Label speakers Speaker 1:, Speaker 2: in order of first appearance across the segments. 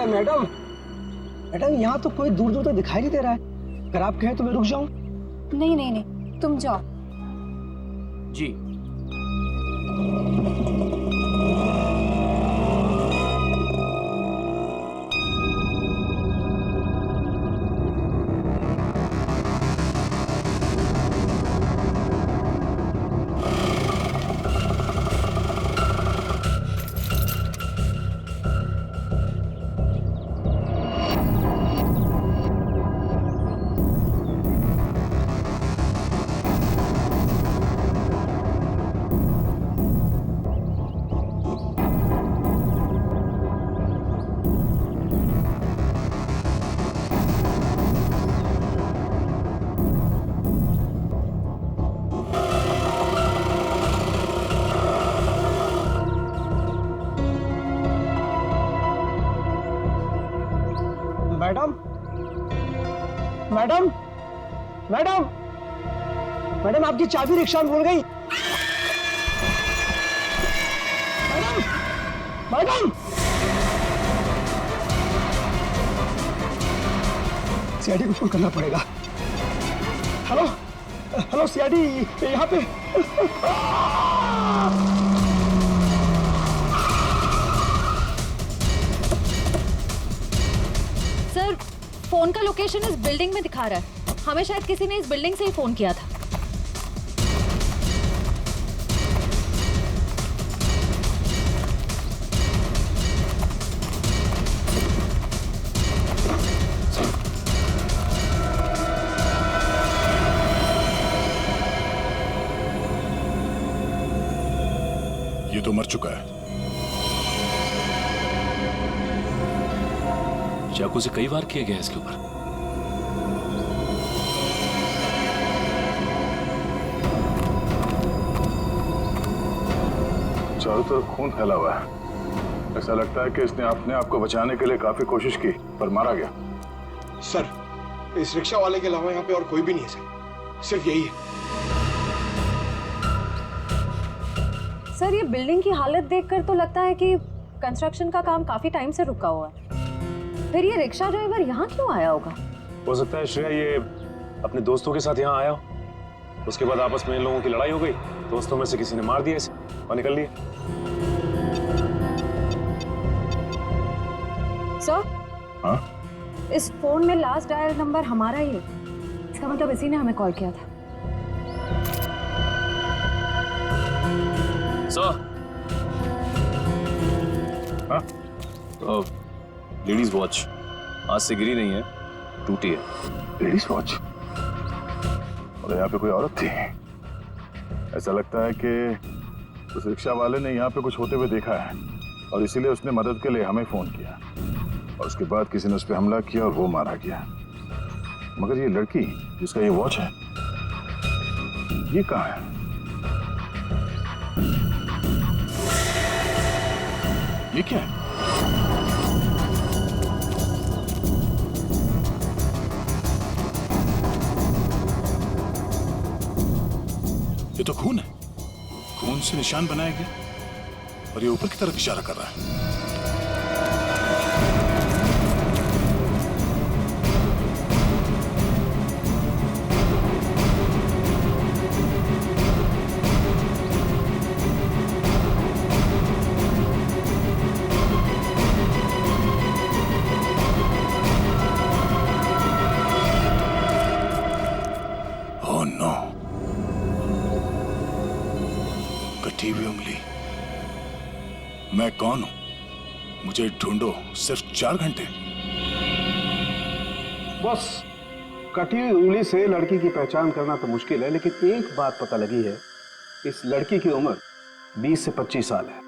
Speaker 1: Madam, madam यहाँ तो कोई दूर दूर तक दिखाई नहीं दे रहा है। अगर आप कहें तो मैं रुक जाऊं?
Speaker 2: नहीं नहीं नहीं, तुम जाओ।
Speaker 3: जी।
Speaker 1: मैडम, मैडम, मैडम, मैडम आपकी चाबी रिक्शा में भूल गई। मैडम, मैडम, सीआईडी को फोन करना पड़ेगा। हेलो, हेलो सीआईडी, यहाँ पे।
Speaker 2: सर, फोन का लोकेशन इस बिल्डिंग में दिखा रहा है। हमें शायद किसी ने इस बिल्डिंग से ही फोन किया था।
Speaker 4: ये तो मर चुका है।
Speaker 3: चाकू से कई वार किया गया इसके ऊपर।
Speaker 4: चारों तरफ खून फैला हुआ है। ऐसा लगता है कि इसने अपने आप को बचाने के लिए काफी कोशिश की पर मारा गया।
Speaker 5: सर, इस रिक्शा वाले के अलावा यहाँ पे और कोई भी नहीं है सर, सिर्फ यही है।
Speaker 2: सर, ये बिल्डिंग की हालत देखकर तो लगता है कि कंस्ट्रक्शन का काम काफी टाइम से रुका हुआ है। फिर ये रिक्शा ड्राइवर यहाँ क्यों आया होगा?
Speaker 6: हो सकता है श्रेया ये अपने दोस्तों के साथ यहाँ आया हो। उसके बाद आपस में इन लोगों की लड़ाई हो गई, दोस्तों में से किसी ने मार दिया इसे और निकल लिए।
Speaker 2: सर,
Speaker 4: हाँ?
Speaker 2: इस फोन में लास्ट डायल नंबर हमारा ही है। इसका मतलब इसी ने हमें कॉल किया था।
Speaker 3: सर,
Speaker 4: हाँ?
Speaker 3: लेडीज वॉच आज से गिरी नहीं है, टूटी है।
Speaker 4: Ladies watch? और यहाँ पे कोई औरत थी। ऐसा लगता है कि उस रिक्शा वाले ने यहाँ पे कुछ होते हुए देखा है और इसीलिए उसने मदद के लिए हमें फोन किया और उसके बाद किसी ने उस पर हमला किया और वो मारा गया। मगर ये लड़की जिसका ये वॉच है, ये कहाँ है? ये क्या है? ये तो खून है। खून से निशान बनाया गया और ये ऊपर की तरफ इशारा कर रहा है। ओह नो, कटी हुई उंगली। मैं कौन हूं? मुझे ढूंढो सिर्फ 4 घंटे।
Speaker 7: बस कटी हुई उंगली से लड़की की पहचान करना तो मुश्किल है, लेकिन एक बात पता लगी है, इस लड़की की उम्र 20 से 25 साल है।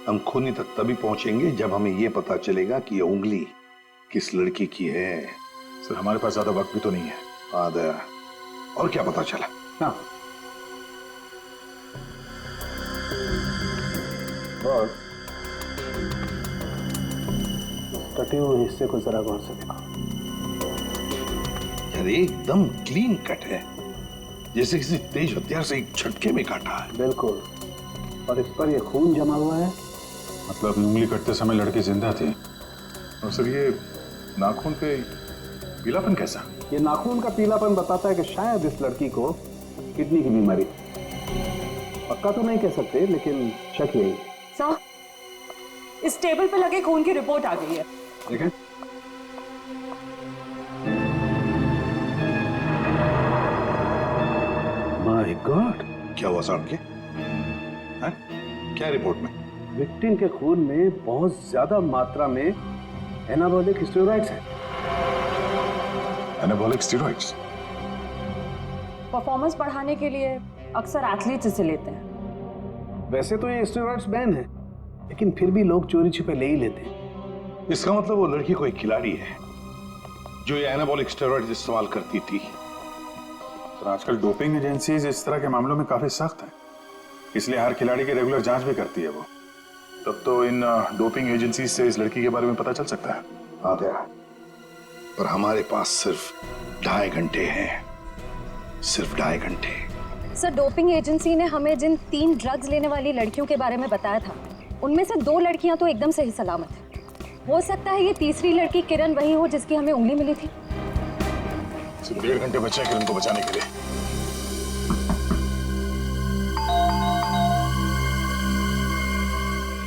Speaker 8: हम खूनी तक तभी पहुंचेंगे जब हमें यह पता चलेगा कि यह उंगली किस लड़की की है।
Speaker 4: सर, हमारे पास ज्यादा वक्त भी तो नहीं है।
Speaker 8: हाँ दया, और क्या पता चला?
Speaker 7: हाँ, और कटे हुए हिस्से को जरा गौर से देखो।
Speaker 8: यार एकदम क्लीन कट है, जैसे किसी तेज हथियार से एक झटके में काटा है।
Speaker 7: बिल्कुल, और इस पर ये खून जमा हुआ है।
Speaker 4: मतलब उंगली कटते समय लड़की जिंदा थी? और सर ये नाखून पे पीलापन कैसा?
Speaker 7: ये नाखून का पीलापन बताता है कि शायद इस लड़की को किडनी की बीमारी है। पक्का तो नहीं कह सकते, लेकिन शक यही है।
Speaker 2: सर, इस टेबल पे लगे खून की रिपोर्ट आ गई है।
Speaker 7: देखें। माय गॉड,
Speaker 8: क्या हुआ साहब के? हैं? क्या रिपोर्ट में?
Speaker 7: विक्टिम के खून में बहुत ज्यादा मात्रा में एनाबॉलिक स्टेरॉइड्स हैं।
Speaker 4: Anabolic steroids?
Speaker 2: परफॉर्मेंस बढ़ाने के लिए अक्सर एथलीट्स इसे लेते हैं।
Speaker 7: वैसे तो ये स्टेरॉइड्स बैन है, लेकिन फिर भी लोग चोरी छिपे ले ही लेते हैं।
Speaker 8: इसका मतलब वो लड़की कोई खिलाड़ी है जो ये एनाबॉलिक स्टेरॉइड इस्तेमाल करती थी।
Speaker 4: तो आजकल डोपिंग एजेंसीज इस तरह के मामलों में काफी सख्त हैं, इसलिए हर खिलाड़ी की रेगुलर जांच भी करती है वो। तब तो इन डोपिंग एजेंसीज से इस लड़की के बारे में पता चल सकता है।
Speaker 8: हाँ दया, पर हमारे पास सिर्फ 2.5 घंटे हैं, सिर्फ 2.5 घंटे।
Speaker 2: सर, डोपिंग एजेंसी ने हमें जिन 3 ड्रग्स लेने वाली लड़कियों के बारे में बताया था, उनमें से 2 लड़कियां तो एकदम सही सलामत है। हो सकता है ये तीसरी लड़की किरण वही हो जिसकी हमें उंगली मिली थी।
Speaker 4: सिर्फ 1.5 घंटे बचे हैं किरण को बचाने के लिए।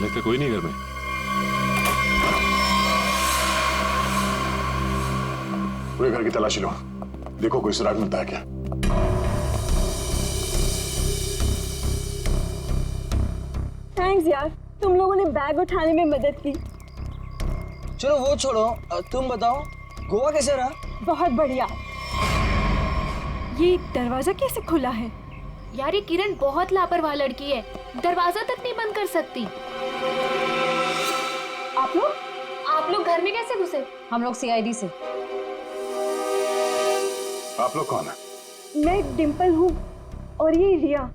Speaker 3: लगता कोई नहीं घर में।
Speaker 4: पूरे घर की तलाशी लो, देखो कोई सुराग मिलता है क्या।
Speaker 9: थैंक्स यार, तुम लोगों ने बैग उठाने में मदद की।
Speaker 1: चलो वो छोड़ो, तुम बताओ गोवा कैसे रहा?
Speaker 9: बहुत बढ़िया। ये दरवाजा कैसे खुला है?
Speaker 10: यार ये किरण बहुत लापरवाह लड़की है, दरवाजा तक नहीं बंद कर सकती। आप लोग घर में कैसे घुसे?
Speaker 2: हम लोग सीआईडी से।
Speaker 4: आप लोग कौन है?
Speaker 9: मैं डिम्पल हूँ और ये रिया,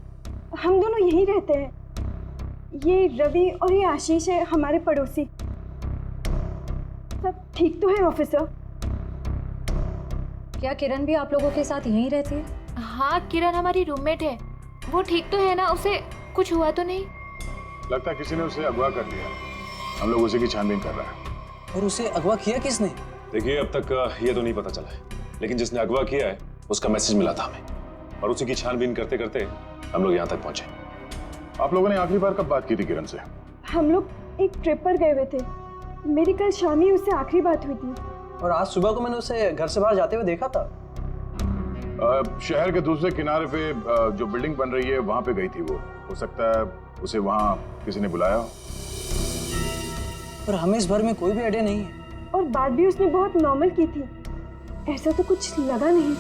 Speaker 9: हम दोनों यहीं रहते हैं। ये रवि और ये आशीष है हमारे पड़ोसी। सब ठीक तो है ऑफिसर?
Speaker 2: क्या किरण भी आप लोगों के साथ यहीं रहती है?
Speaker 10: हाँ, किरण हमारी रूममेट है। वो ठीक तो है ना? उसे कुछ हुआ तो नहीं?
Speaker 4: लगता है किसी ने उसे अगवा कर लिया। हम लोग उसी की छानबीन कर रहे हैं।
Speaker 1: और उसे अगवा किया किसने?
Speaker 6: देखिए अब तक ये तो नहीं पता चला है, लेकिन जिसने अगवा किया है उसका मैसेज मिला था हमें, और उसी की छानबीन करते करते हम लोग यहाँ तक पहुंचे।
Speaker 4: आप लोगों ने आखिरी बार कब बात की थी किरण से?
Speaker 9: हम लोग एक ट्रिप पर गए हुए थे। मेरी कल शाम ही उससे आखिरी बात हुई थी।
Speaker 1: और आज सुबह को मैंने उसे घर से बाहर जाते हुए देखा था।
Speaker 4: शहर के दूसरे किनारे पे जो बिल्डिंग बन रही है वहां पे गई थी वो। हो सकता है उसे वहां किसी ने बुलाया हो।
Speaker 1: पर हमें इस बारे में कोई भी आइडिया नहीं है।
Speaker 9: और बात भी उसने बहुत नॉर्मल की थी, ऐसा तो कुछ लगा नहीं।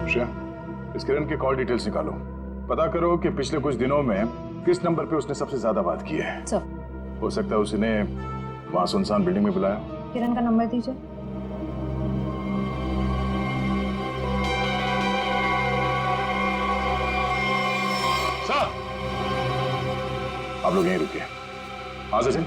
Speaker 4: श्रेया, इस किरण के कॉल डिटेल्स निकालो, पता करो कि पिछले कुछ दिनों में किस नंबर पे उसने सबसे ज्यादा बात की है।
Speaker 2: सर,
Speaker 4: हो सकता है उसने वहां सुनसान बिल्डिंग में बुलाया।
Speaker 2: किरण का नंबर दीजिए।
Speaker 4: सर, आप लोग यहीं रुकिए। हाँ सचिन।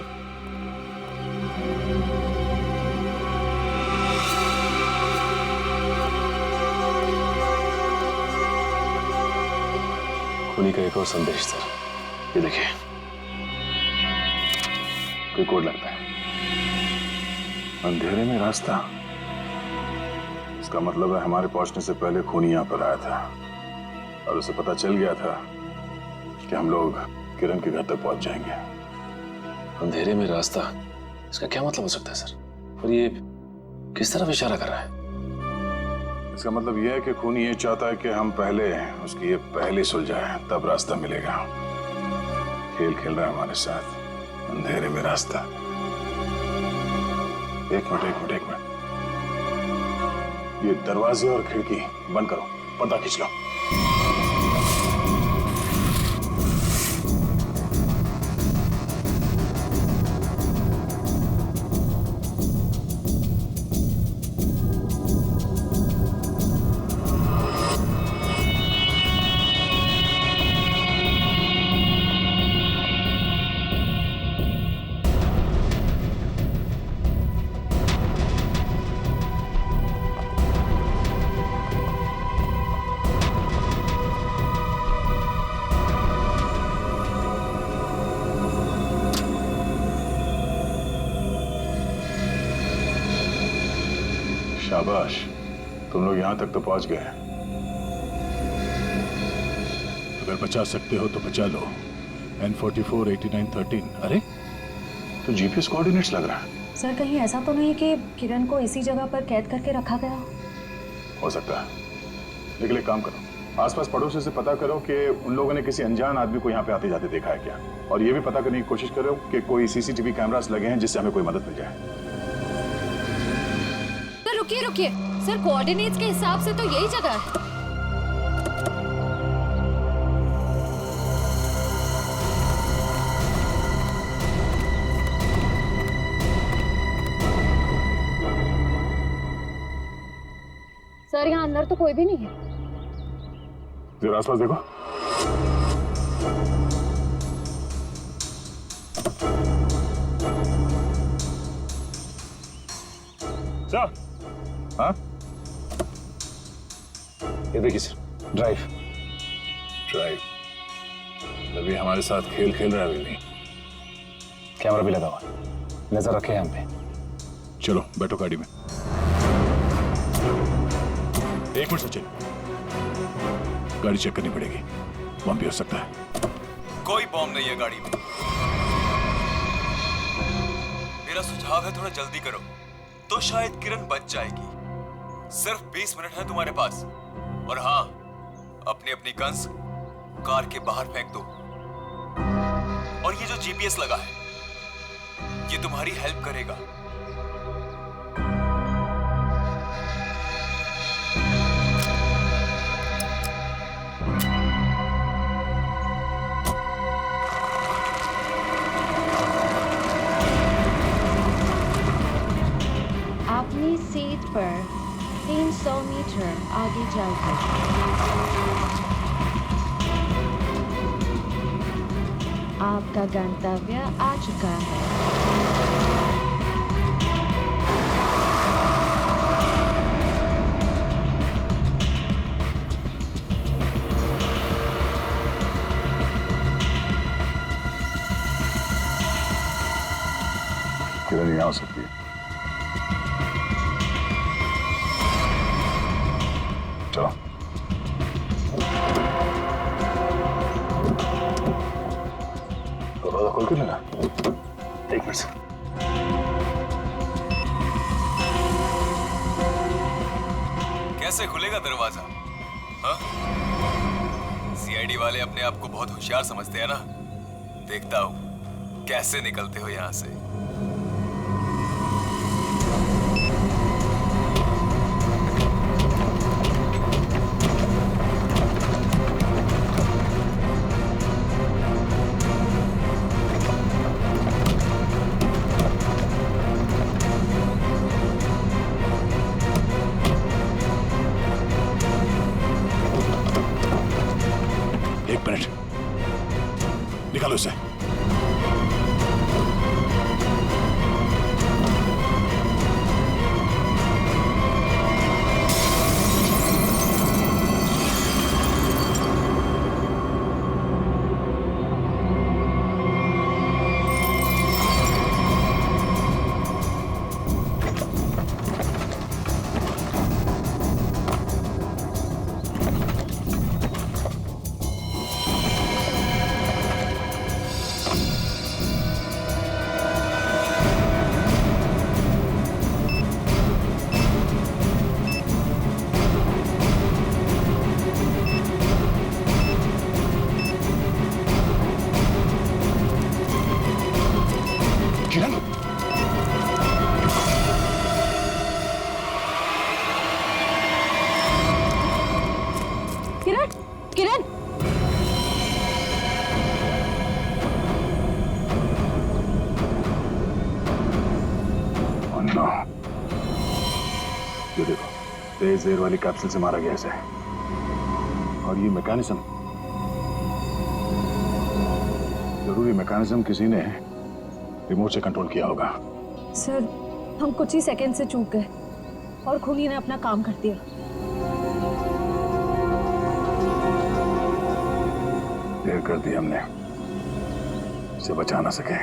Speaker 6: खूनी का एक और संदेश सर, ये देखिए।
Speaker 4: कोई कोड लगता है, अंधेरे में रास्ता। इसका मतलब है हमारे पहुंचने से पहले खूनी यहाँ पर आया था और उसे पता चल गया था कि हम लोग किरण के घर तक पहुंच जाएंगे।
Speaker 6: अंधेरे में रास्ता, इसका क्या मतलब हो सकता है सर? और ये किस तरफ इशारा कर रहा है?
Speaker 4: इसका मतलब यह है कि खूनी ये चाहता है कि हम पहले उसकी ये पहले सुलझाए, तब रास्ता मिलेगा। खेल खेल रहा है हमारे साथ, अंधेरे में रास्ता। एक मिनट, ये दरवाजे और खिड़की बंद करो, पर्दा खींच लो। शाबाश, तुम लोग यहां तक तो पहुंच गए। अगर बचा सकते हो तो बचा लो। N44 8913। अरे तो जीपीएस कोऑर्डिनेट्स लग रहा है।
Speaker 2: सर कहीं ऐसा तो नहीं कि किरण को इसी जगह पर कैद करके रखा गया?
Speaker 4: हो सकता है, लेकिन एक काम करो, आसपास पड़ोसी से पता करो कि उन लोगों ने किसी अनजान आदमी को यहाँ पे आते जाते देखा है क्या, और ये भी पता करने की कोशिश करो कि कोई सीसीटीवी कैमरास लगे हैं जिससे हमें कोई मदद मिल जाए।
Speaker 10: सर रुकिए रुकिए, सर कोऑर्डिनेट्स के हिसाब से तो यही जगह है।
Speaker 2: सर यहाँ अंदर तो कोई भी नहीं है।
Speaker 4: जरा आसपास देखो।
Speaker 6: सर,
Speaker 4: हाँ
Speaker 6: ये देखिए सर, ड्राइव।
Speaker 4: अभी हमारे साथ खेल खेल रहा है अभी नहीं।
Speaker 6: कैमरा भी लगा हुआ है, नजर रखे हम पे।
Speaker 4: चलो बैठो गाड़ी में। एक मिनट सचिन, गाड़ी चेक करनी पड़ेगी, बम भी हो सकता है।
Speaker 11: कोई बॉम्ब नहीं है गाड़ी में। मेरा सुझाव है थोड़ा जल्दी करो तो शायद किरण बच जाएगी। सिर्फ 20 मिनट है तुम्हारे पास। और हाँ, अपनी अपनी गन्स कार के बाहर फेंक दो। और ये जो जीपीएस लगा है, ये तुम्हारी हेल्प करेगा।
Speaker 10: अपनी सीट पर 300 मीटर आगे जाकर आपका गंतव्य आ चुका है।
Speaker 4: किरण यहाँ हो सकती है। चलो दरवाजा खोल के लेना। एक मिनट से।
Speaker 11: कैसे खुलेगा दरवाजा? हाँ? सीआईडी वाले अपने आप को बहुत होशियार समझते हैं ना। देखता हूं कैसे निकलते हो यहां से।
Speaker 4: एक मिनट, निकालो इसे।
Speaker 2: किरण, किरण,
Speaker 4: अन्ना, ये देखो, तेज जहर वाली कैप्सूल से मारा गया इसे। और ये मैकेनिज्म, जरूरी मैकेनिज्म किसी ने रिमोट से कंट्रोल किया होगा।
Speaker 2: सर हम कुछ ही सेकंड से चूक गए और खूनी ने अपना काम कर दिया।
Speaker 4: देर कर दी हमने, इसे बचा ना सके।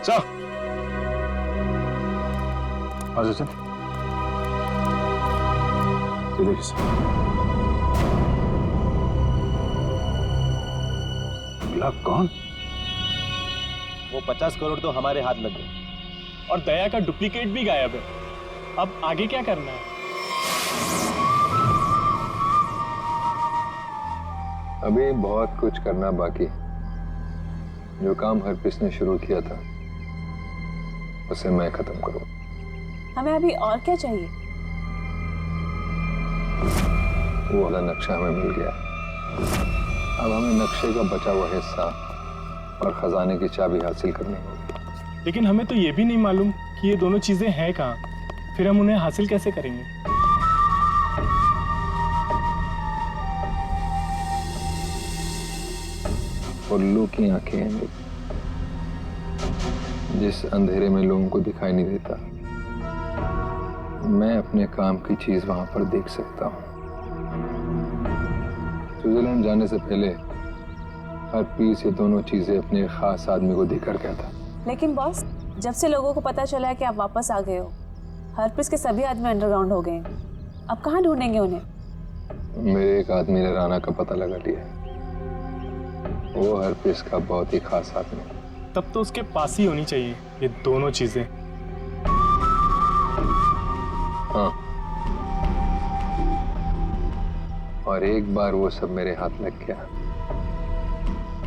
Speaker 4: सर हाँ सचिन, ये देखिए सर, मिला कौन?
Speaker 12: वो 50 करोड़ तो हमारे हाथ लग गए और दया का डुप्लीकेट भी गायब है। अब आगे क्या करना है?
Speaker 13: अभी बहुत कुछ करना बाकी। जो काम हरप्रीत ने शुरू किया था उसे मैं खत्म करूं।
Speaker 14: हमें अभी और क्या चाहिए?
Speaker 13: वो वाला नक्शा हमें मिल गया। अब हमें नक्शे का बचा हुआ हिस्सा और खजाने की चाबी हासिल करनी होगी।
Speaker 12: लेकिन हमें तो ये भी नहीं मालूम कि ये दोनों चीजें हैं कहाँ। फिर हम उन्हें हासिल कैसे करेंगे?
Speaker 13: उल्लू की आंखें हैं जिस अंधेरे में लोगों को दिखाई नहीं देता, मैं अपने काम की चीज वहां पर देख सकता हूं। स्विट्जरलैंड जाने से पहले हरप्रीत ये दोनों चीजें अपने एक खास आदमी को देकर गया था।
Speaker 14: लेकिन बॉस, जब से लोगों को पता चला है कि आप वापस आ गए हो, हरप्रीत के सभी आदमी अंडरग्राउंड हो गए हैं। अब कहाँ ढूंढेंगे उन्हें?
Speaker 13: मेरे एक आदमी ने राना का पता लगा लिया। वो हरप्रीत का बहुत ही खास आदमी।
Speaker 12: तब तो उसके पास ही होनी चाहिए ये दोनों चीजें।
Speaker 13: हाँ, और एक बार वो सब मेरे हाथ लग गया,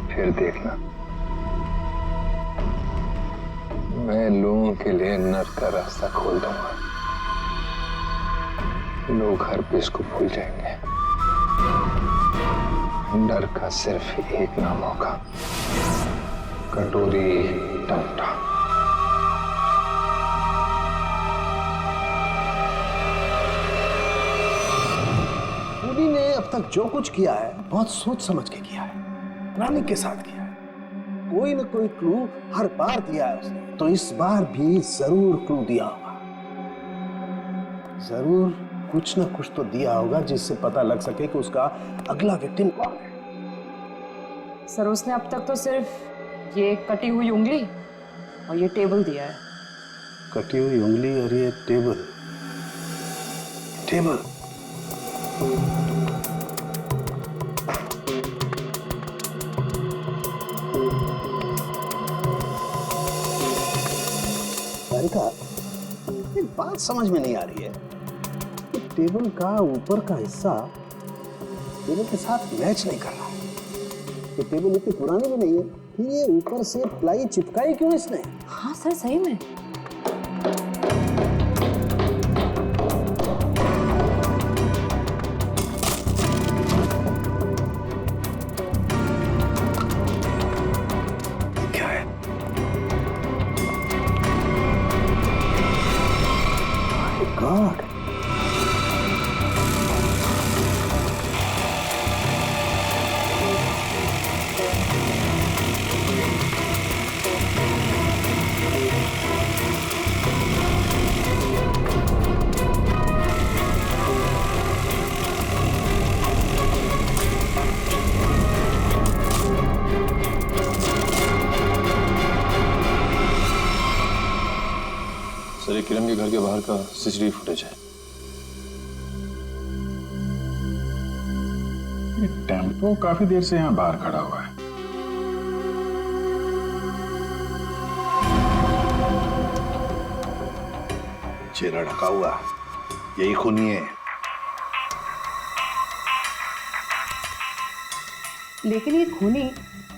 Speaker 13: फिर देखना मैं लोगों के लिए नर्क का रास्ता खोल दूंगा। लोग हरप्रीत को भूल जाएंगे। डर का सिर्फ एक नाम होगा, कटोरी टमटा।
Speaker 7: खूनी ने अब तक जो कुछ किया है बहुत सोच समझ के किया है, प्लानिंग के साथ किया है। कोई न कोई क्लू हर बार दिया है उसने, तो इस बार भी जरूर क्लू दिया होगा। जरूर कुछ न कुछ तो दिया होगा जिससे पता लग सके कि उसका अगला विक्टिम कौन है।
Speaker 15: सर, उसने अब तक तो सिर्फ ये कटी हुई उंगली और ये टेबल दिया है।
Speaker 7: कटी हुई उंगली और ये टेबल। टेबल सारिका, एक बात समझ में नहीं आ रही है कि टेबल का ऊपर का हिस्सा टेबल के साथ मैच नहीं कर रहा। ये टेबल इतनी पुरानी भी नहीं है, फिर ये ऊपर से प्लाई चिपकाई क्यों इसने?
Speaker 15: हाँ सर, सही में।
Speaker 7: क्या है? माय गॉड,
Speaker 3: सर, ये किरण के घर के बाहर का सीसीटीवी फुटेज है।
Speaker 4: ये टेम्पो काफी देर से यहाँ बाहर खड़ा हुआ है।
Speaker 8: चेहरा ढका हुआ, यही खूनी है।
Speaker 2: लेकिन ये खूनी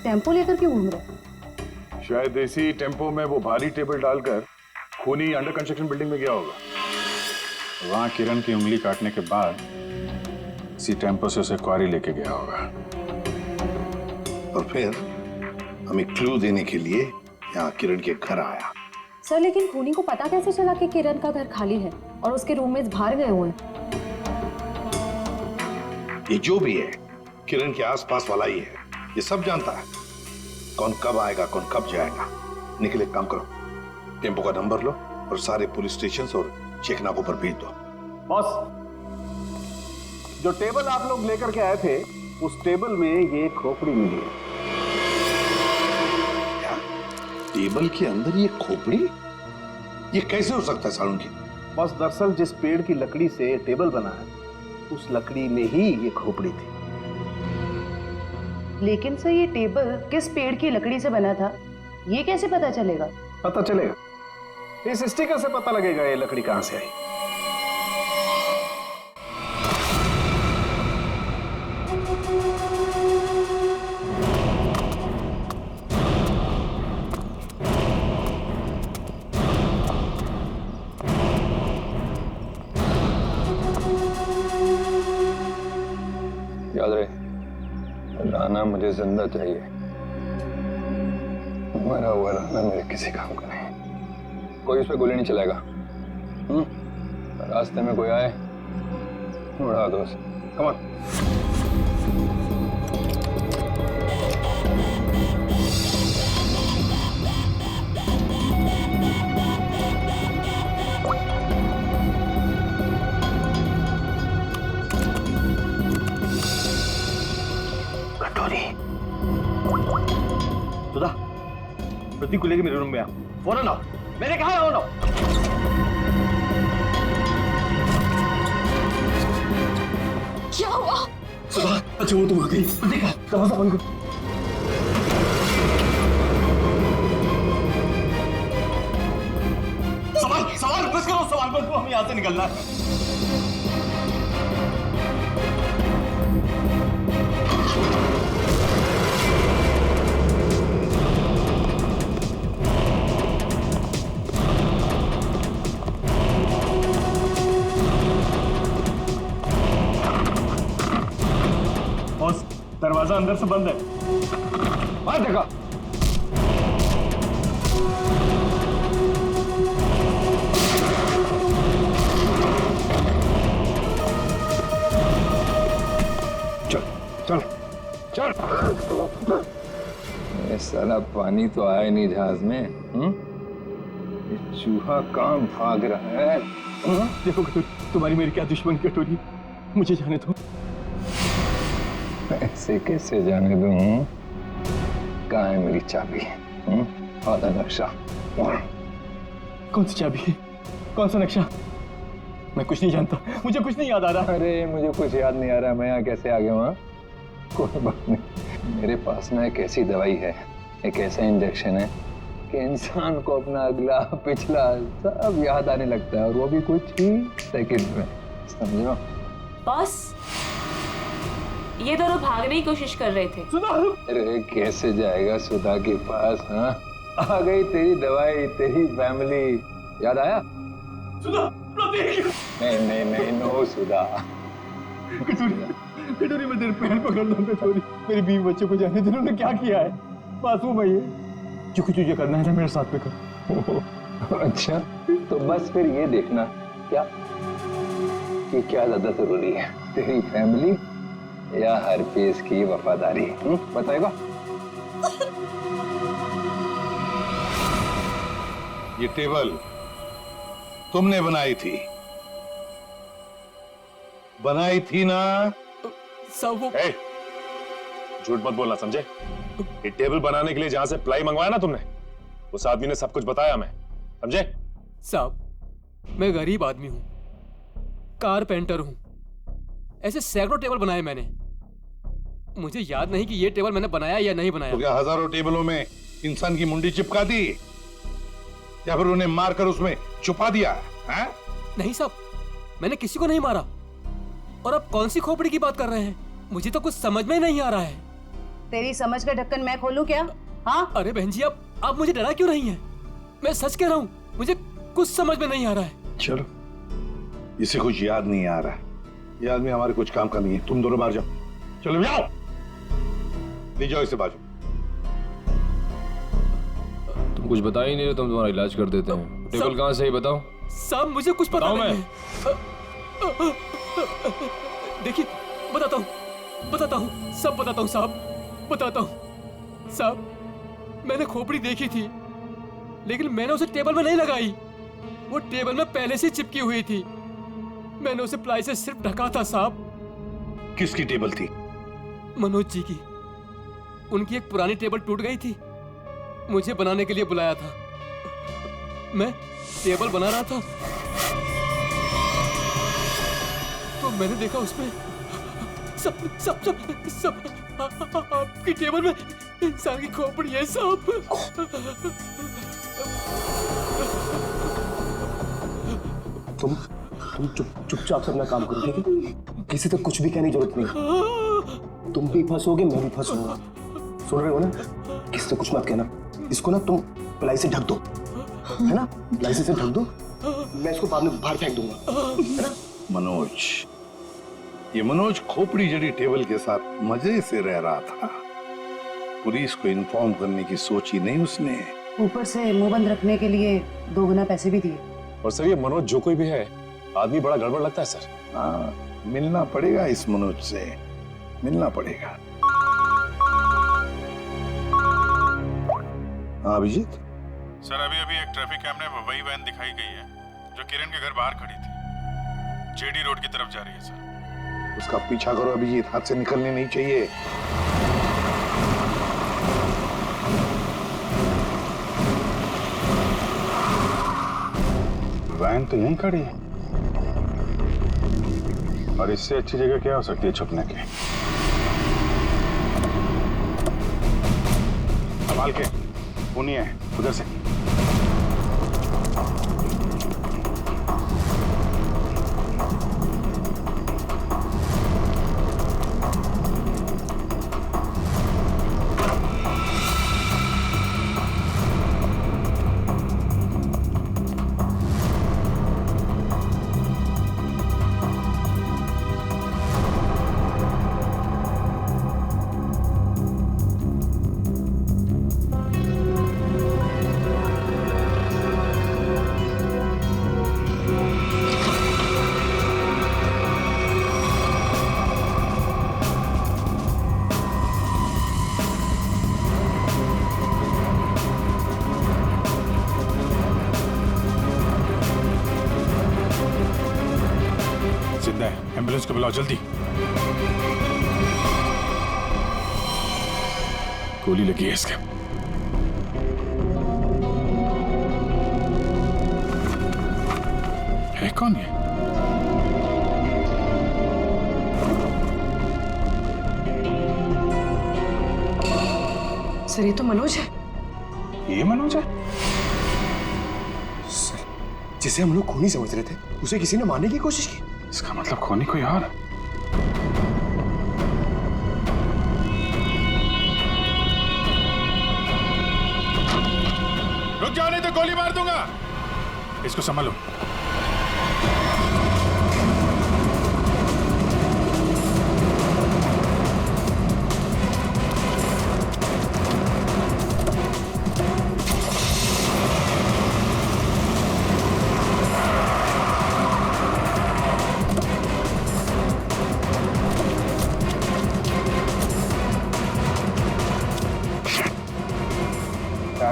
Speaker 2: टेम्पो लेकर क्यों घूम रहा है?
Speaker 4: शायद इसी टेम्पो में वो भारी टेबल डालकर खूनी अंडर कंस्ट्रक्शन बिल्डिंग में गया होगा। वहां किरण की उंगली काटने के बाद इसी टेम्पो से उसे क्वारी लेके गया होगा।
Speaker 8: और फिर हमें क्लू देने के लिए यहाँ किरण के घर आया।
Speaker 2: सर, लेकिन खूनी को पता कैसे चला कि किरण का घर खाली है और उसके रूममेट्स बाहर गए हुए हैं?
Speaker 8: ये जो भी है किरण के आसपास वाला ही है, ये सब जानता है कौन कब आएगा कौन कब जाएगा। निकले, काम करो, टेम्पो का नंबर लो और सारे पुलिस स्टेशन और चेकनाकों पर भेज दो।
Speaker 7: बॉस, जो टेबल आप लोग लेकर के आए थे, उस टेबल में ये खोपड़ी मिली है।
Speaker 8: क्या? टेबल के अंदर ये खोपड़ी? ये कैसे हो सकता है सालून की?
Speaker 7: बस दरअसल जिस पेड़ की लकड़ी से टेबल बना है उस लकड़ी में ही ये खोपड़ी थी।
Speaker 15: लेकिन सर ये टेबल किस पेड़ की लकड़ी से बना था ये कैसे पता चलेगा?
Speaker 7: पता चलेगा, इस स्टिकर से पता लगेगा ये लकड़ी कहां से आई।
Speaker 13: याद रहे, राना मुझे जिंदा चाहिए। मरा हुआ राना मेरे किसी काम का नहीं। कोई उस पर गोली नहीं चलाएगा। रास्ते में कोई आए उड़ा दो उसे। Come on.
Speaker 12: सुधा, प्रतीक को लेके मेरे रूम में आ। फौरन आओ। मैंने कहा है आओ।
Speaker 2: क्या हुआ?
Speaker 1: सुधा, अच्छा वो तुम आ गई। देखा, दरवाजा बंद करो।
Speaker 12: सवाल बस करो, सवाल बस करो, हमें यहाँ से निकलना है। दरवाजा अंदर से बंद है। बाहर देखा।
Speaker 13: चल चल चल। ये साला पानी तो आया नहीं जहाज में। ये चूहा कहाँ भाग रहा है?
Speaker 12: देखो तुम्हारी मेरी क्या दुश्मन कटोरी, मुझे जाने दो।
Speaker 13: ऐसे कैसे जाने दूं? कहाँ है मेरी चाबी? आधा नक्शा।
Speaker 12: कौन सी चाबी? कौन सा नक्शा? मैं कुछ नहीं जानता, मुझे कुछ नहीं याद आ रहा।
Speaker 13: अरे मुझे कुछ याद नहीं आ रहा, मैं यहाँ कैसे आ गया हूँ? कोई बात नहीं, मेरे पास ना एक ऐसी दवाई है, एक ऐसा इंजेक्शन है कि इंसान को अपना अगला पिछला सब याद आने लगता है, और वो भी कुछ ही सेकंड में। समझो?
Speaker 14: बॉस, ये दोनों भागने की कोशिश कर रहे थे।
Speaker 13: अरे कैसे जाएगा सुधा के पास? हाँ, आ गई तेरी दवाई, तेरी फैमिली। याद आया?
Speaker 12: सुधा,
Speaker 13: नहीं नहीं नहीं, नो सुधा।
Speaker 12: कटोरी मैं तेरे पैर पकड़ लूं। कटोरी, मेरी बीवी बच्चे को जाने दे। उन्होंने क्या किया है? मासूम है ये। जो कुछ तुझे करना है ना मेरे साथ में कर।
Speaker 13: अच्छा, तो बस फिर ये देखना क्या कि क्या ज्यादा जरूरी है, तेरी फैमिली या हरपेश की वफादारी? बताएगा?
Speaker 8: ये टेबल तुमने बनाई थी ना?
Speaker 6: सब वो झूठ मत बोलना, समझे? ये टेबल बनाने के लिए जहां से प्लाई मंगवाया ना तुमने, उस आदमी ने सब कुछ बताया, मैं समझे?
Speaker 16: साहब, मैं गरीब आदमी हूं, कारपेंटर हूं, ऐसे सैकड़ों टेबल बनाए मैंने। मुझे याद नहीं कि ये टेबल मैंने बनाया या नहीं बनाया।
Speaker 8: तो क्या हजारों टेबलों में इंसान की मुंडी चिपका दी या फिर उन्हें मारकर उसमें छुपा दिया है?
Speaker 16: नहीं साहब, मैंने किसी को नहीं मारा। और आप कौन सी खोपड़ी की बात कर रहे हैं? मुझे तो कुछ समझ में नहीं आ रहा है।
Speaker 15: तेरी समझ का ढक्कन मैं खोलूं क्या? हाँ?
Speaker 16: अरे बहन जी, आप मुझे डरा क्यों रही हैं? मैं सच कह रहा हूँ, मुझे कुछ समझ में नहीं आ रहा है।
Speaker 8: चलो, इसे कुछ याद नहीं आ रहा। ये आदमी हमारे कुछ काम का नहीं है। तुम दोनों बाहर जाओ। चलो जाओ, ले जाओ इसे बाजू।
Speaker 3: तुम कुछ बता ही नहीं रहे, तुम तुम्हारा इलाज कर देते हैं। टेबल कहाँ से ही बताओ।
Speaker 16: साहब मुझे कुछ पता नहीं है। देखिए, बताता हूँ, सब बताता हूँ साहब, बताता हूँ। साहब, मैंने खोपड़ी देखी थी, लेकिन मैंने उसे टेबल में नहीं लगाई। वो टेबल में पहले से चिपकी हुई थी। मैंने उसे प्लाई से सिर्फ ढका था साहब।
Speaker 8: किसकी टेबल थी?
Speaker 16: मनोज जी की। उनकी एक पुरानी टेबल टूट गई थी, मुझे बनाने के लिए बुलाया था। मैं टेबल बना रहा था। मैंने देखा उसमें सब सब सब सब आपकी टेबल में इंसान की खोपड़ी है सब।
Speaker 1: तुम चुपचाप से अपना काम करो, ठीक है? किसी तक कुछ भी कहने की जरूरत नहीं। तुम भी फंसोगे, मैं भी फंसूंगा। सुन रहे हो ना? किसी से कुछ मत कहना। इसको ना तुम प्लाई से ढक दो, है ना? प्लाई से ढक दो, मैं इसको बाद में बाहर फेंक दूंगा, है ना?
Speaker 8: मनोज, ये मनोज खोपड़ी जड़ी टेबल के साथ मजे से रह रहा था। पुलिस को इन्फॉर्म करने की सोची नहीं उसने।
Speaker 2: ऊपर से मुंह बंद रखने के लिए 2 गुना पैसे भी दिए।
Speaker 6: और सर ये मनोज जो कोई भी है, आदमी बड़ा गड़बड़ लगता है सर।
Speaker 8: हाँ, मिलना पड़ेगा इस मनोज से, मिलना पड़ेगा। हाँ अभिजीत।
Speaker 4: सर अभी एक ट्रैफिक कैमरे में वही वैन दिखाई गई है जो किरण के घर बाहर खड़ी थी। जेडी रोड की तरफ जा रही है सर।
Speaker 8: उसका पीछा करो अभिजीत, हाथ से निकलनी नहीं चाहिए।
Speaker 4: वैन तो यहीं खड़ी है और इससे अच्छी जगह क्या हो सकती है छुपने की। संभाल के, सुनिए उधर से। एम्बुलेंस को बुलाओ जल्दी। गोली लगी है इसके। है कौन ये?
Speaker 15: सर ये तो मनोज है।
Speaker 4: ये मनोज है?
Speaker 1: सर, जिसे हम लोग खूनी समझ रहे थे, उसे किसी ने मारने की कोशिश की।
Speaker 4: इसका मतलब खूनी कोई और। रुक जाओ नहीं तो गोली मार दूंगा। इसको संभालो।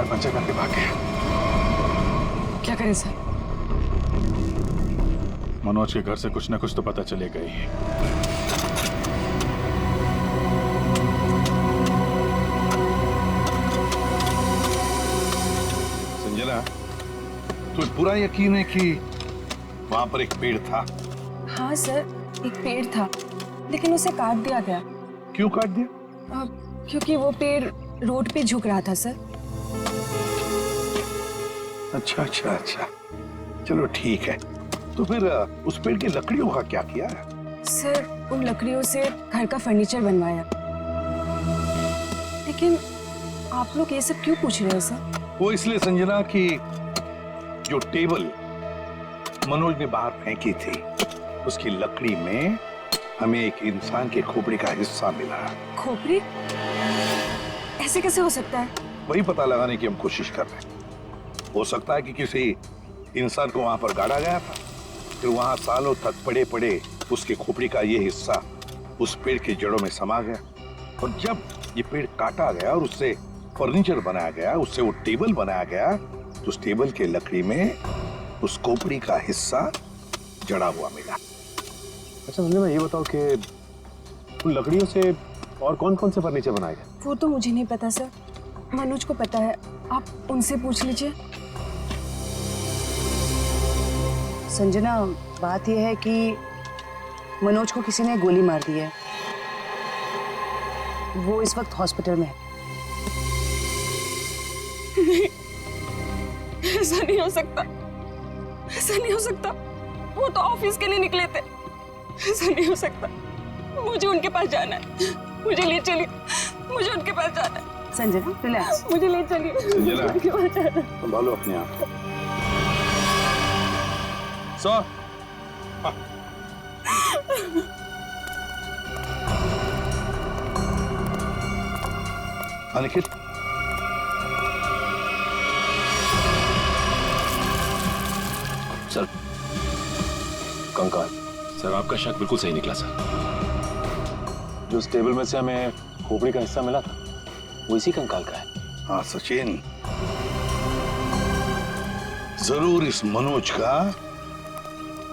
Speaker 4: पंचर करके भाग गया।
Speaker 15: क्या करें सर?
Speaker 4: मनोज के घर से कुछ ना कुछ तो पता चलेगा ही।
Speaker 8: संजना, तुम्हें पूरा यकीन है कि वहां पर एक पेड़ था?
Speaker 14: हाँ सर, एक पेड़ था, लेकिन उसे काट दिया गया।
Speaker 8: क्यों काट दिया?
Speaker 14: क्योंकि वो पेड़ रोड पे झुक रहा था सर।
Speaker 8: अच्छा अच्छा अच्छा, चलो ठीक है। तो फिर उस पेड़ की लकड़ियों का क्या किया?
Speaker 14: सर उन लकड़ियों से घर का फर्नीचर बनवाया। लेकिन आप लोग ये सब क्यों पूछ रहे हैं सर?
Speaker 8: वो इसलिए संजना कि जो टेबल मनोज ने बाहर फेंकी थी, उसकी लकड़ी में हमें एक इंसान के खोपड़ी का हिस्सा मिला।
Speaker 14: खोपड़ी? ऐसे कैसे हो सकता है?
Speaker 8: वही पता लगाने की हम कोशिश कर रहे हैं। हो सकता है कि किसी इंसान को वहां पर गाड़ा गया था, फिर वहां सालों तक पड़े पड़े उसके खोपड़ी का ये हिस्सा उस पेड़ के जड़ों में समा गया, और जब ये पेड़ काटा गया और उससे फर्नीचर बनाया गया, उससे वो टेबल बनाया गया, तो उस टेबल के लकड़ी में उस खोपड़ी का हिस्सा जड़ा हुआ मिला।
Speaker 3: अच्छा संजय, मैं ये बताओ कि उन लकड़ियों से और कौन कौन से फर्नीचर बनाए गए?
Speaker 14: वो तो मुझे नहीं पता सर, मनोज को पता है, आप उनसे पूछ लीजिए।
Speaker 2: संजना, बात यह है कि
Speaker 14: मनोज को किसी ने गोली मार दी है। वो इस वक्त हॉस्पिटल में है।
Speaker 9: नहीं, ऐसा नहीं हो सकता, ऐसा नहीं हो सकता। वो तो ऑफिस के लिए निकले थे। ऐसा नहीं हो सकता। मुझे उनके पास जाना है। मुझे ले चलिए, मुझे उनके पास जाना है।
Speaker 14: संजना रिलैक्स,
Speaker 9: मुझे ले चलिए, मुझे उनके पास जाना है।
Speaker 8: संभालो अपने आप को।
Speaker 3: सर
Speaker 8: निखिल,
Speaker 6: सर कंकाल। सर आपका शक बिल्कुल सही निकला सर। जो उस टेबल में से हमें खोपड़ी का हिस्सा मिला था वो इसी कंकाल का है।
Speaker 8: हाँ सचिन, जरूर इस मनोज का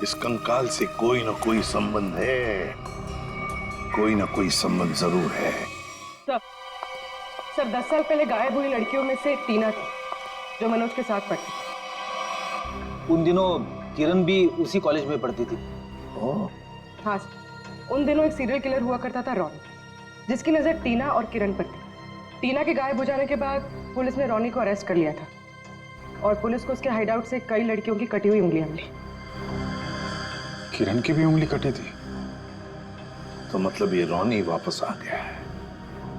Speaker 8: इस कंकाल से कोई ना कोई संबंध है, कोई ना कोई संबंध जरूर है।
Speaker 15: सर 10 साल पहले गायब हुई लड़कियों में से टीना थी, जो मनोज के साथ पढ़ती थी।
Speaker 1: उन दिनों किरण भी उसी कॉलेज में पढ़ती थी।
Speaker 15: हाँ सर, उन दिनों एक सीरियल किलर हुआ करता था रॉनी, जिसकी नजर टीना और किरण पर थी। टीना के गायब हो जाने के बाद पुलिस ने रॉनी को अरेस्ट कर लिया था और पुलिस को उसके हाइडआउट से कई लड़कियों की कटी हुई उंगलियां मिली।
Speaker 3: किरण की भी उंगली कटी थी।
Speaker 8: तो मतलब ये रॉनी वापस आ गया है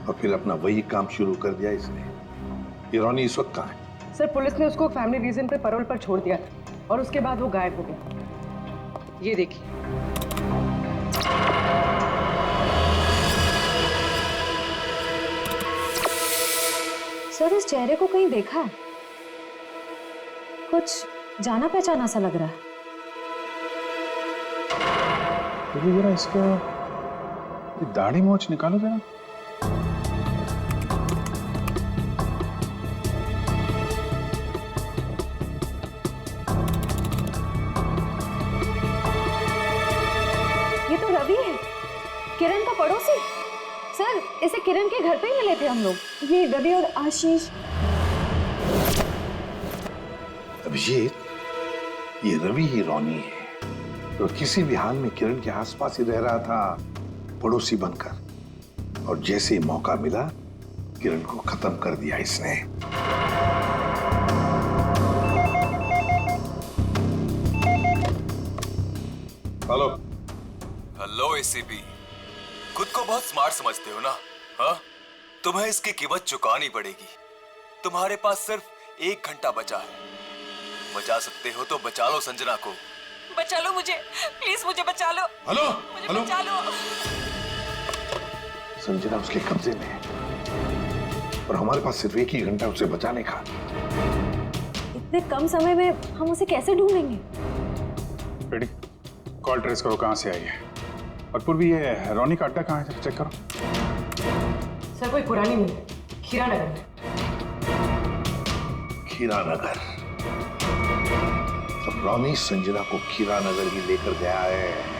Speaker 8: और फिर अपना वही काम शुरू कर दिया इसने। ये रॉनी इस वक्त कहाँ है?
Speaker 15: सर पुलिस ने उसको फैमिली रीजन पे पैरोल पर छोड़ दिया था और उसके बाद वो गायब हो गया। ये देखिए।
Speaker 2: सर इस चेहरे को कहीं देखा है, कुछ जाना पहचाना सा लग रहा है।
Speaker 3: जरा इसका दाढ़ी मोछ निकालो जरा।
Speaker 2: ये तो रवि है, किरण का पड़ोसी। सर इसे किरण के घर पे ही मिले थे हम लोग।
Speaker 9: ये रवि और आशीष।
Speaker 8: अभिजीत, ये रवि ही रॉनी है, तो किसी भी हाल में किरण के आसपास ही रह रहा था, पड़ोसी बनकर। और जैसे ही मौका मिला किरण को खत्म कर दिया इसने।
Speaker 4: हेलो
Speaker 11: हेलो एसीपी, खुद को बहुत स्मार्ट समझते हो ना? हाँ, तुम्हें इसकी कीमत चुकानी पड़ेगी। तुम्हारे पास सिर्फ 1 घंटा बचा है। बचा सकते हो तो बचा लो संजना को।
Speaker 9: बचा लो मुझे, प्लीज मुझे बचा लो।
Speaker 8: हेलो
Speaker 9: मुझे
Speaker 8: हेलो,
Speaker 9: बचा लो।
Speaker 8: संजना उसके कब्जे में है और हमारे पास सिर्फ 1 ही घंटा उसे बचाने का।
Speaker 2: इतने कम समय में हम उसे कैसे ढूंढेंगे?
Speaker 3: बेटी कॉल ट्रेस करो कहाँ से आई है। और पूर्वी ये रॉनी का अड्डा कहाँ है, चेक करो।
Speaker 15: सर कोई पुरानी मिल, खीरा नगर में।
Speaker 8: खीरा नगर? तो रॉनी संजना को खीरा नगर ही लेकर गया है।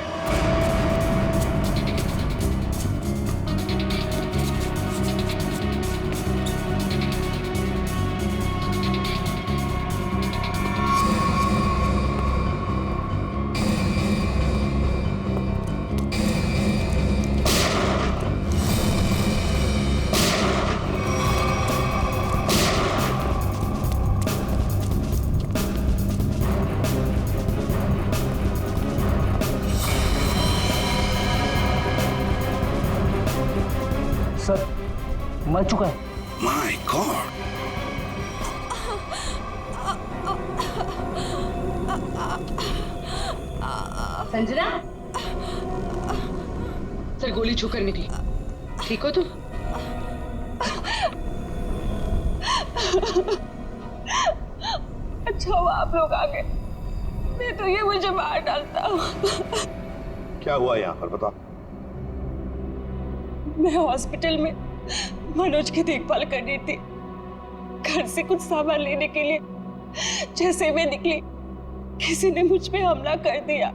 Speaker 1: सर मर चुका है।
Speaker 8: My God!
Speaker 15: संजना, सर गोली छूकर निकली। ठीक हो तुम?
Speaker 9: अच्छा हुआ आप लोग आ गए, नहीं तो ये मुझे मार डालता।
Speaker 8: क्या हुआ यहाँ पर, बताओ।
Speaker 9: मैं हॉस्पिटल में मनोज की देखभाल कर रही थी। घर से कुछ सामान लेने के लिए जैसे मैं निकली, किसी ने मुझ पे हमला कर दिया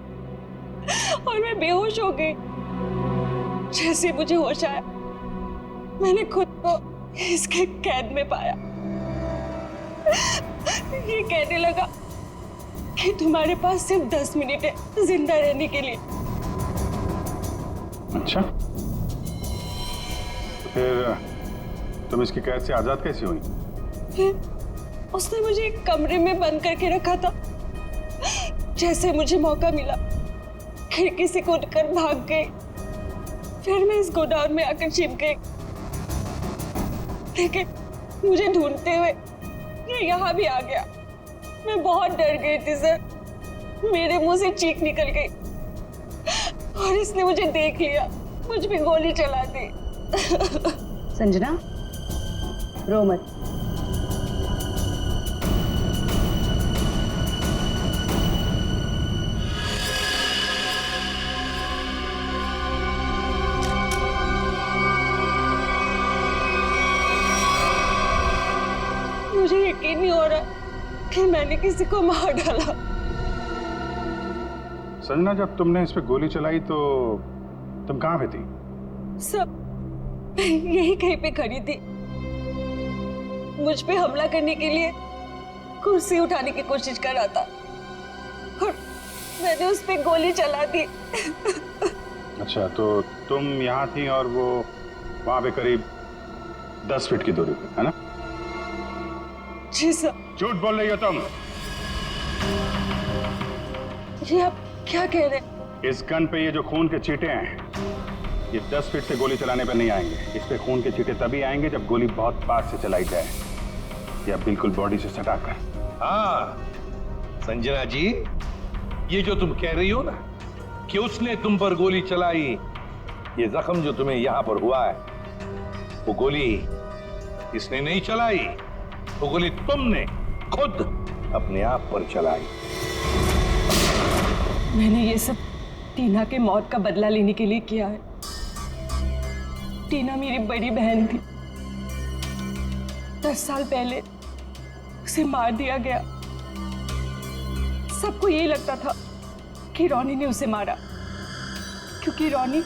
Speaker 9: और मैं बेहोश हो गई। जैसे मुझे होश आया, मैंने खुद को इसके कैद में पाया। ये कहने लगा कि तुम्हारे पास सिर्फ 10 मिनट है जिंदा रहने के लिए।
Speaker 3: अच्छा, तो फिर तुम इसकी कैद से आजाद कैसे हुई?
Speaker 9: फिर उसने मुझे एक कमरे में बंद करके रखा था। जैसे मुझे मौका मिला खिड़की से कूदकर भाग गई। फिर मैं इस गोडाउन में आकर छिप गई, लेकिन मुझे ढूंढते हुए ये यहाँ भी आ गया। मैं बहुत डर गई थी सर, मेरे मुंह से चीख निकल गई और इसने मुझे देख लिया, मुझ पे गोली चला दी।
Speaker 15: संजना, रो मत।
Speaker 9: मुझे यकीन नहीं हो रहा कि मैंने किसी को मार डाला।
Speaker 3: संजना, जब तुमने इस पे गोली चलाई तो तुम कहाँ पे थी?
Speaker 9: सब यही कहीं पे खड़ी थी। मुझ पे हमला करने के लिए कुर्सी उठाने की कोशिश कर रहा था और मैंने उस पे गोली चला दी।
Speaker 3: अच्छा, तो तुम यहाँ थी और वो वहां पे करीब 10 फीट की दूरी पे, है ना?
Speaker 9: जी सर।
Speaker 3: झूठ बोल रही हो तुम।
Speaker 9: ये आप क्या कह रहे हैं?
Speaker 3: इस गन पे ये जो खून के छींटे हैं, ये 10 फीट से गोली चलाने पे नहीं आएंगे। इस पे खून के छींटे तभी आएंगे जब गोली बहुत पास से चलाई जाए, या बिल्कुल बॉडी से सटाकर।
Speaker 8: हाँ संजना जी, ये जो तुम कह रही हो ना कि उसने तुम पर गोली चलाई, ये जख्म जो तुम्हें यहां पर हुआ है, वो गोली इसने नहीं चलाई, वो गोली तुमने खुद अपने आप पर चलाई।
Speaker 9: मैंने ये सब टीना के मौत का बदला लेने के लिए किया है। टीना मेरी बड़ी बहन थी। 10 साल पहले उसे मार दिया गया। सबको ये लगता था कि रॉनी ने उसे मारा, क्योंकि रॉनी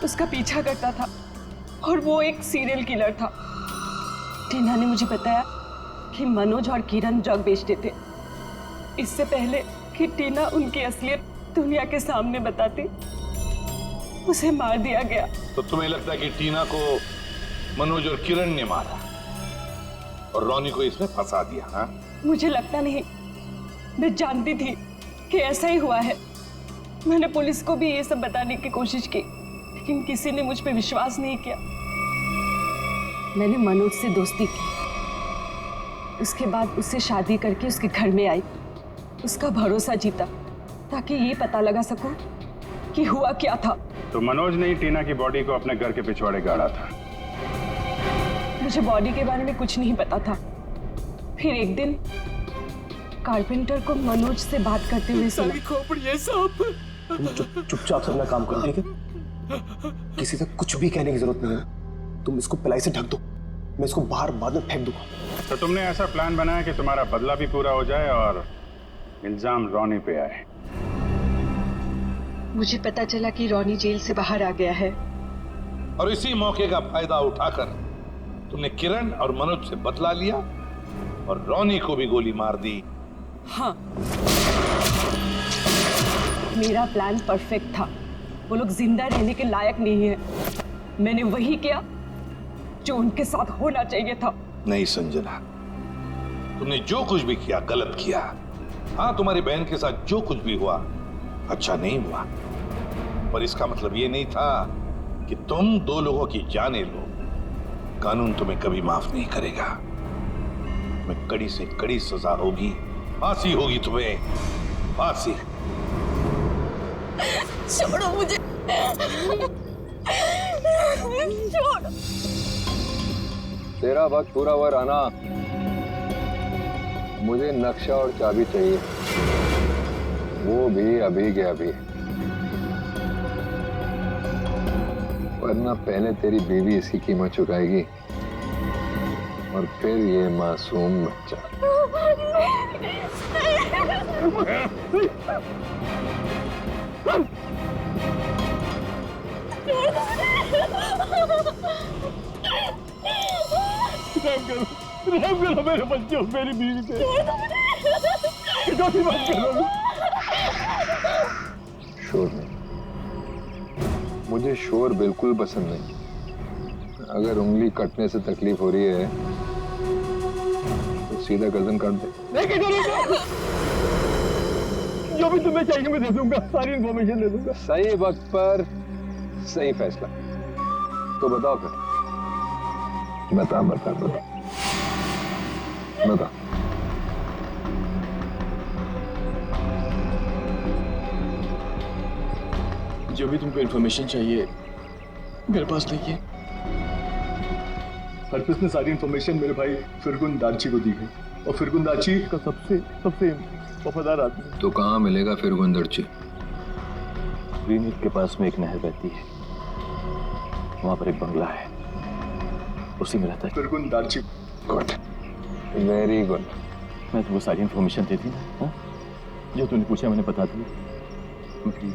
Speaker 9: उसका पीछा करता था और वो एक सीरियल किलर था। टीना ने मुझे बताया कि मनोज और किरण ड्रग बेचते थे। इससे पहले कि टीना उनकी असलियत दुनिया के सामने बताती, उसे मार दिया गया।
Speaker 8: तो तुम्हें लगता है कि टीना को मनोज और किरण ने मारा और रॉनी को इसमें फंसा दिया? हाँ,
Speaker 9: मुझे लगता नहीं, मैं जानती थी कि ऐसा ही हुआ है। मैंने पुलिस को भी ये सब बताने की कोशिश की, लेकिन किसी ने मुझ पे विश्वास नहीं किया। मैंने मनोज से दोस्ती की, उसके बाद उससे शादी करके उसके घर में आई, उसका भरोसा जीता ताकि ये पता लगा सकूं कि हुआ क्या था।
Speaker 3: तो मनोज ने ही टीना की बॉडी को अपने घर के पिछवाड़े गाड़ा था।
Speaker 9: मुझे बॉडी के बारे में कुछ नहीं पता था। फिर एक दिन कारपेंटर को मनोज से बात करते हुए सुना।
Speaker 1: तुम चुपचाप से अपना काम करो, ठीक है? किसी से कुछ भी कहने की जरूरत नहीं है। तुम इसको पिलाई से ढक दो, मैं इसको बाहर बाद में फेंक दूंगा।
Speaker 3: तो तुमने ऐसा प्लान बनाया कि तुम्हारा बदला भी पूरा हो जाए और इल्जाम रॉनी पे आए।
Speaker 9: मुझे पता चला कि रॉनी जेल से बाहर आ गया है
Speaker 8: और इसी मौके का फायदा उठाकर तुमने किरण और मनोज से बदला लिया और रॉनी को भी गोली मार दी।
Speaker 9: हाँ, मेरा प्लान परफेक्ट था। वो लोग जिंदा रहने के लायक नहीं है। मैंने वही किया जो उनके साथ होना चाहिए था।
Speaker 8: नहीं संजना, तुमने जो कुछ भी किया गलत किया। हाँ, तुम्हारी बहन के साथ जो कुछ भी हुआ अच्छा नहीं हुआ, पर इसका मतलब ये नहीं था कि तुम 2 लोगों की जानें लो। कानून तुम्हें कभी माफ नहीं करेगा। तुम्हें कड़ी से कड़ी सजा होगी, फांसी होगी तुम्हें, फांसी।
Speaker 9: छोड़ो मुझे, छोड़ो।
Speaker 13: तेरा वक्त पूरा हुआ राना, मुझे नक्शा और चाबी चाहिए, वो भी अभी के अभी, वरना पहले तेरी बीवी इसकी कीमत चुकाएगी और फिर ये मासूम बच्चा।
Speaker 12: रहम करो मेरे बच्चे, मेरी बीवी से मत करो।
Speaker 13: शोर नहीं, मुझे शोर बिल्कुल पसंद नहीं। अगर उंगली कटने से तकलीफ हो रही है तो सीधा गर्दन काट दे।
Speaker 12: नहीं कटोरी, जो भी तुम्हें चाहिए मैं दे दूंगा, सारी इन्फॉर्मेशन दे दूंगा।
Speaker 13: सही वक्त पर सही फैसला। तो बताओ फिर, बता बता बता बता।
Speaker 16: जो भी तुमको इन्फॉर्मेशन चाहिए मेरे पास नहीं है।
Speaker 12: हरप्रीत ने सारी इन्फॉर्मेशन मेरे भाई फिरगुन दार्ची को दी है, और फिरगुन दार्ची का सबसे सबसे वफादार आदमी।
Speaker 13: तो कहाँ मिलेगा फिरगुन दार्ची?
Speaker 17: क्लिनिक के पास में एक नहर बहती है, वहां पर एक बंगला है, उसी में रहता है
Speaker 12: फिरगुन दार्ची।
Speaker 13: Good, very good.
Speaker 17: मैं तुमको सारी इन्फॉर्मेशन दे दी ना, हाँ? जो तूने पूछा मैंने बता दिया।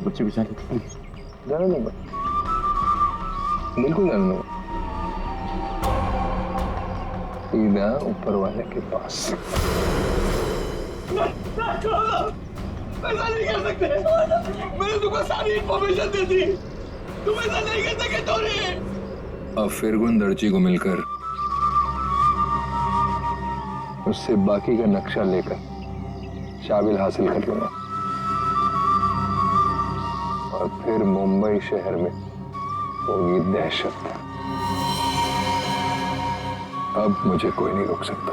Speaker 17: बच्चे को जाने
Speaker 13: जाने दूंगा, बिल्कुल जाने दूंगा। सीधा ऊपर वाले के पास।
Speaker 12: ऐसा नहीं कर सकते, मैंने तुमको सारी इन्फॉर्मेशन दे दी, तुम ऐसा नहीं कर सकते टोरी।
Speaker 13: अब फिरगुन दर्जी को मिलकर उससे बाकी का नक्शा लेकर शाबिल हासिल कर लूंगा, और फिर मुंबई शहर में होगी दहशत। अब मुझे कोई नहीं रोक सकता।